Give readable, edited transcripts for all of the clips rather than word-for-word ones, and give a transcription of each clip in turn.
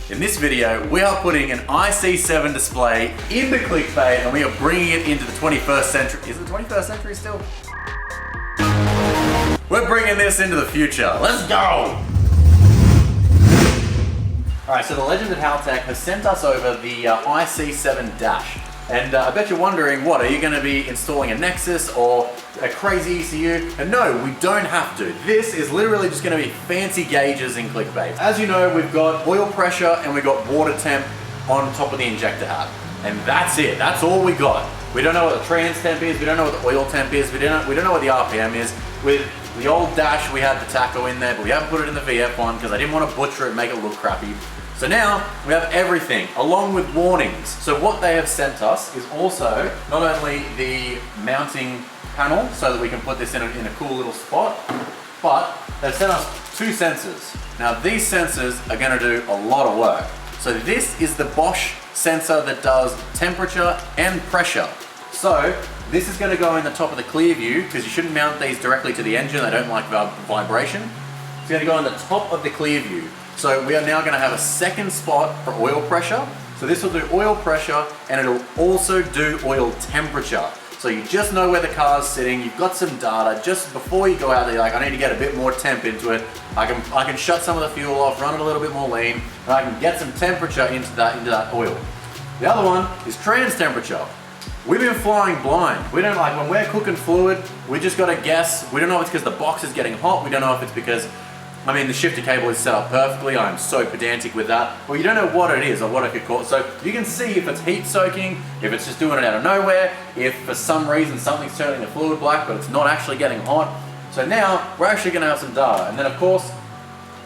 In this video, we are putting an IC7 display into clickbait and we are bringing it into the 21st century. Is it the 21st century still? We're bringing this into the future. Let's go! Alright, so the Legend at Haltech has sent us over the IC7 Dash. And I bet you're wondering, what, are you going to be installing a Nexus or a crazy ECU? And no, we don't have to. This is literally just going to be fancy gauges in clickbait. As you know, we've got oil pressure and we've got water temp on top of the injector hat. And that's it. That's all we got. We don't know what the trans temp is. We don't know what the oil temp is. We don't know what the RPM is. With the old Dash, we had the tacho in there, but we haven't put it in the VF one because I didn't want to butcher it and make it look crappy. So now we have everything along with warnings. So what they have sent us is also not only the mounting panel so that we can put this in a cool little spot, but they've sent us two sensors. Now these sensors are going to do a lot of work. So this is the Bosch sensor that does temperature and pressure. So this is going to go in the top of the clear view because you shouldn't mount these directly to the engine. They don't like vibration. It's going to go in the top of the clear view. So we are now going to have a second spot for oil pressure. So this will do oil pressure and it'll also do oil temperature. So you just know where the car's sitting, you've got some data, just before you go out there, you're like, I need to get a bit more temp into it. I can shut some of the fuel off, run it a little bit more lean, and I can get some temperature into that oil. The other one is trans temperature. We've been flying blind. We don't when we're cooking fluid, we just got to guess. We don't know if it's because the box is getting hot. We don't know if it's because the shifter cable is set up perfectly. I'm so pedantic with that. Well, you don't know what it is or what it could cause. So you can see if it's heat soaking, if it's just doing it out of nowhere, if for some reason something's turning the fluid black, but it's not actually getting hot. So now we're actually gonna have some data. And then of course,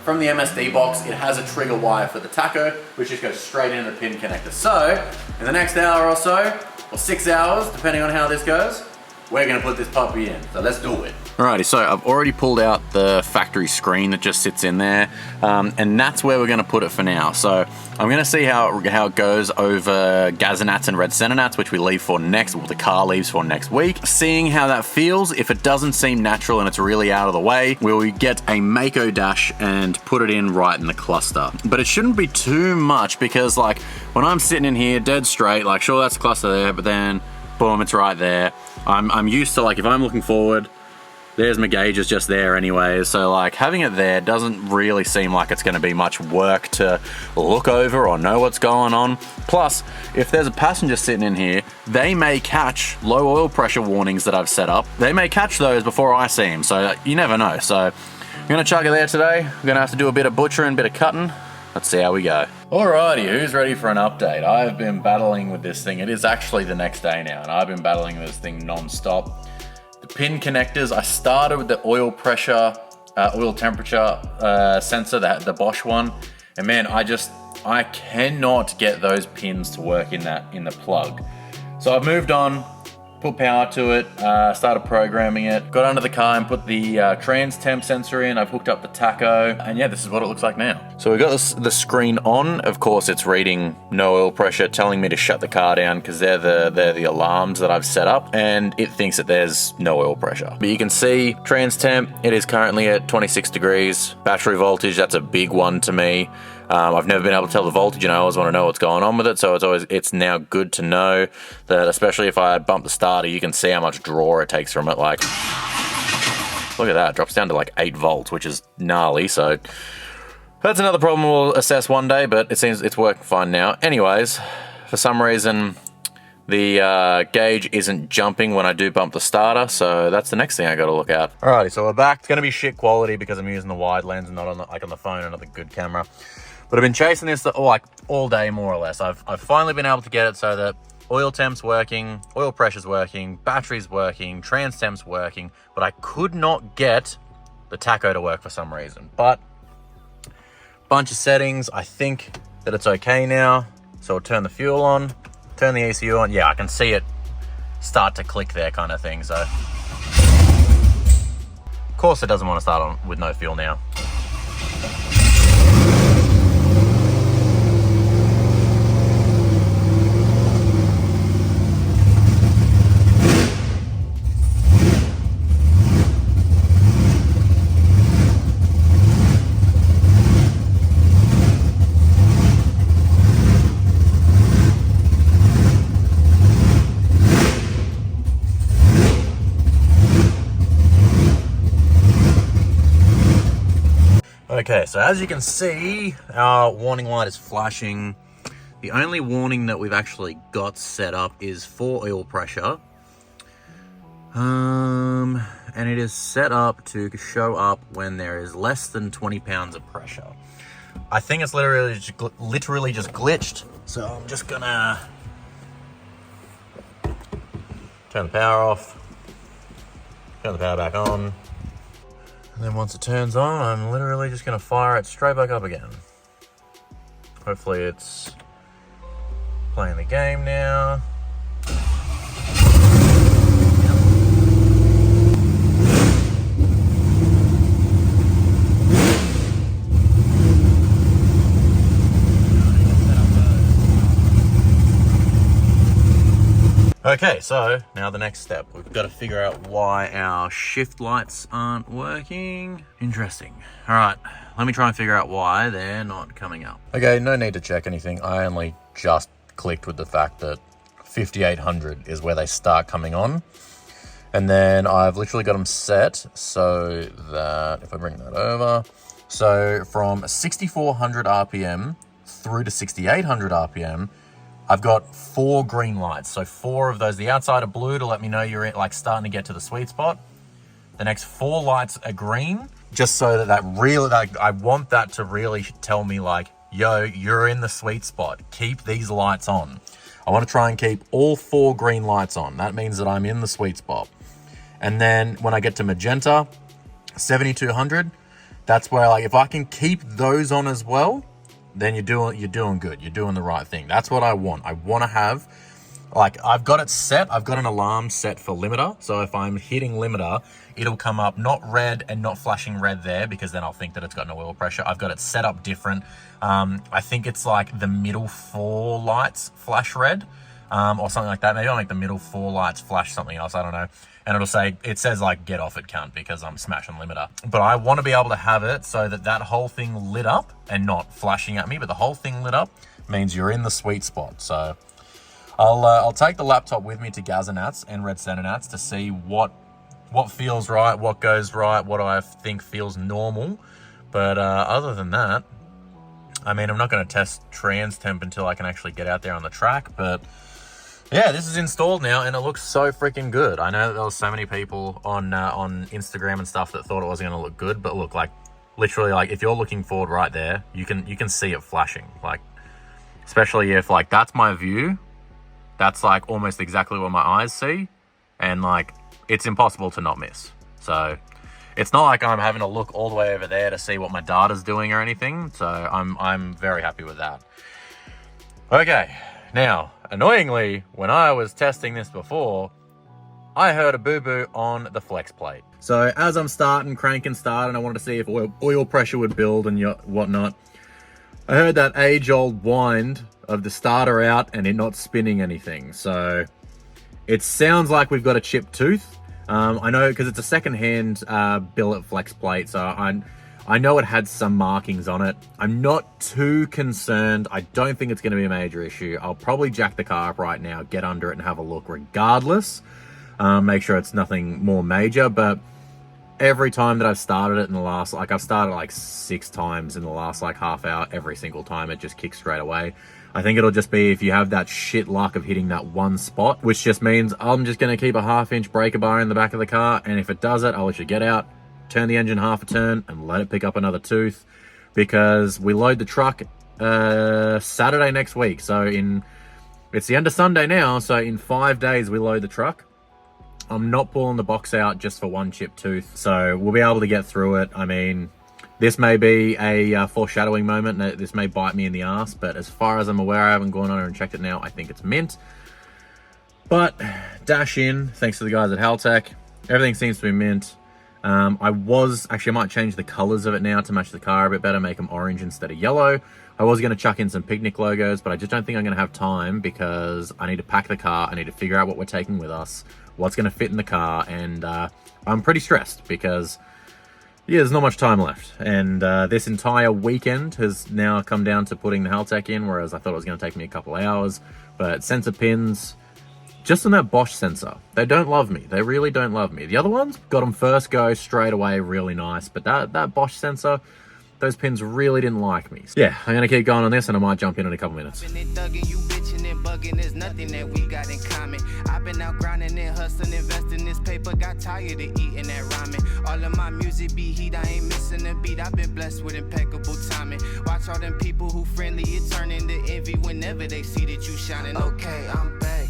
from the MSD box, it has a trigger wire for the tacho, which just goes straight into the pin connector. So in the next hour or so, or 6 hours, depending on how this goes, we're gonna put this puppy in. So let's do it. Alrighty, so I've already pulled out the factory screen that just sits in there, and that's where we're gonna put it for now. So I'm gonna see how it goes over Gazanats and Red Centernats, which we leave for the car leaves for next week. Seeing how that feels. If it doesn't seem natural and it's really out of the way, we'll get a Mako Dash and put it in right in the cluster. But it shouldn't be too much because when I'm sitting in here dead straight, sure, that's the cluster there, but then boom, it's right there. I'm used to if I'm looking forward, there's my gauge is just there anyway. So having it there doesn't really seem like it's going to be much work to look over or know what's going on. Plus, if there's a passenger sitting in here, they may catch low oil pressure warnings that I've set up. They may catch those before I see them. So you never know. So I'm going to chuck it there today. I'm going to have to do a bit of butchering, a bit of cutting. Let's see how we go. Alrighty, who's ready for an update? I've been battling with this thing. It is actually the next day now, and I've been battling with this thing non-stop. The pin connectors, I started with the oil pressure, oil temperature sensor, the Bosch one, and man, I cannot get those pins to work in the plug. So I've moved on, put power to it, started programming it, got under the car and put the trans temp sensor in. I've hooked up the tacho, and yeah, this is what it looks like now. So we've got the screen on. Of course, it's reading no oil pressure, telling me to shut the car down because they're the alarms that I've set up, and it thinks that there's no oil pressure. But you can see trans temp, it is currently at 26 degrees. Battery voltage, that's a big one to me. I've never been able to tell the voltage, and I always want to know what's going on with it, so it's now good to know that, especially if I bump the starter, you can see how much draw it takes from it. Look at that, it drops down to 8 volts, which is gnarly, so that's another problem we'll assess one day, but it seems it's working fine now. Anyways, for some reason, the gauge isn't jumping when I do bump the starter, so that's the next thing I gotta look at. Alrighty, so we're back. It's gonna be shit quality because I'm using the wide lens and not on the phone, another good camera. But I've been chasing this all day, more or less. I've finally been able to get it so that oil temp's working, oil pressure's working, battery's working, trans temp's working, but I could not get the tacho to work for some reason. But bunch of settings, I think that it's okay now. So I'll turn the fuel on, turn the ECU on. Yeah, I can see it start to click there kind of thing. So of course it doesn't want to start on with no fuel now. so as you can see, our warning light is flashing. The only warning that we've actually got set up is for oil pressure. And it is set up to show up when there is less than 20 pounds of pressure. I think it's literally just glitched. So I'm just gonna turn the power off, turn the power back on. And then once it turns on, I'm literally just gonna fire it straight back up again. Hopefully it's playing the game now. Okay, so now the next step. We've got to figure out why our shift lights aren't working. Interesting. All right, let me try and figure out why they're not coming up. Okay, no need to check anything. I only just clicked with the fact that 5800 is where they start coming on. And then I've literally got them set so that, if I bring that over, so from 6400 RPM through to 6800 RPM, I've got 4 green lights. So 4 of those, the outside are blue to let me know you're like starting to get to the sweet spot. The next 4 lights are green, just so that I want that to really tell me like, yo, you're in the sweet spot. Keep these lights on. I want to try and keep all 4 green lights on. That means that I'm in the sweet spot. And then when I get to magenta, 7200, that's where like, if I can keep those on as well, then you're doing good. You're doing the right thing. That's what I want. I want to have, like, I've got it set. I've got an alarm set for limiter. So if I'm hitting limiter, it'll come up not red and not flashing red there, because then I'll think that it's got no oil pressure. I've got it set up different. I think it's like the middle 4 lights flash red, or something like that. Maybe I'll make the middle 4 lights flash something else. I don't know. And it says like, get off it, cunt, because I'm smashing limiter. But I want to be able to have it so that whole thing lit up and not flashing at me, but the whole thing lit up means you're in the sweet spot. So I'll take the laptop with me to Gazanats and Red Centernats to see what feels right, what goes right, what I think feels normal. But other than that, I mean, I'm not going to test trans temp until I can actually get out there on the track, but yeah, this is installed now and it looks so freaking good. I know that there was so many people on Instagram and stuff that thought it wasn't going to look good, but look, like literally, like if you're looking forward right there, you can see it flashing. Like, especially if like that's my view, that's like almost exactly what my eyes see, and like it's impossible to not miss. So it's not like I'm having to look all the way over there to see what my data's doing or anything. So I'm very happy with that. Okay, now, annoyingly, when I was testing this before, I heard a boo-boo on the flex plate. So as I'm cranking starting, I wanted to see if oil pressure would build and whatnot. I heard that age-old whine of the starter out and it not spinning anything. So it sounds like we've got a chipped tooth. I know because it's a second-hand billet flex plate, so I know it had some markings on it. I'm not too concerned. I don't think it's going to be a major issue. I'll probably jack the car up right now, get under it and have a look regardless. Make sure it's nothing more major, but every time that I've started it in the last, like I've started like 6 times in the last like half hour, every single time it just kicks straight away. I think it'll just be if you have that shit luck of hitting that one spot, which just means I'm just going to keep a 1/2-inch breaker bar in the back of the car. And if it does it, I'll let you get out, turn the engine half a turn and let it pick up another tooth, because we load the truck Saturday next week. So it's the end of Sunday now. So in 5 days we load the truck. I'm not pulling the box out just for one chipped tooth. So we'll be able to get through it. I mean, this may be a foreshadowing moment. This may bite me in the ass, but as far as I'm aware, I haven't gone on and checked it now. I think it's mint. But dash in, thanks to the guys at Haltech, everything seems to be mint. I might change the colors of it now to match the car a bit better, make them orange instead of yellow. I was going to chuck in some picnic logos, but I just don't think I'm going to have time, because I need to pack the car. I need to figure out what we're taking with us, what's going to fit in the car, and I'm pretty stressed because yeah, there's not much time left. And this entire weekend has now come down to putting the Haltech in, whereas I thought it was going to take me a couple of hours. But sensor pins, just on that Bosch sensor, they don't love me. They really don't love me. The other ones got them first go straight away, really nice. But that Bosch sensor, those pins really didn't like me. Yeah, I'm gonna keep going on this and I might jump in a couple minutes. There's nothing that we got in common. I've been out grinding and hustling, investing this paper, got tired of eating that ramen. All of my music be heat, I ain't missing a beat. I've been blessed with impeccable timing. Watch all them people who friendly, it turn into envy whenever they see that you shining. Okay, I'm back.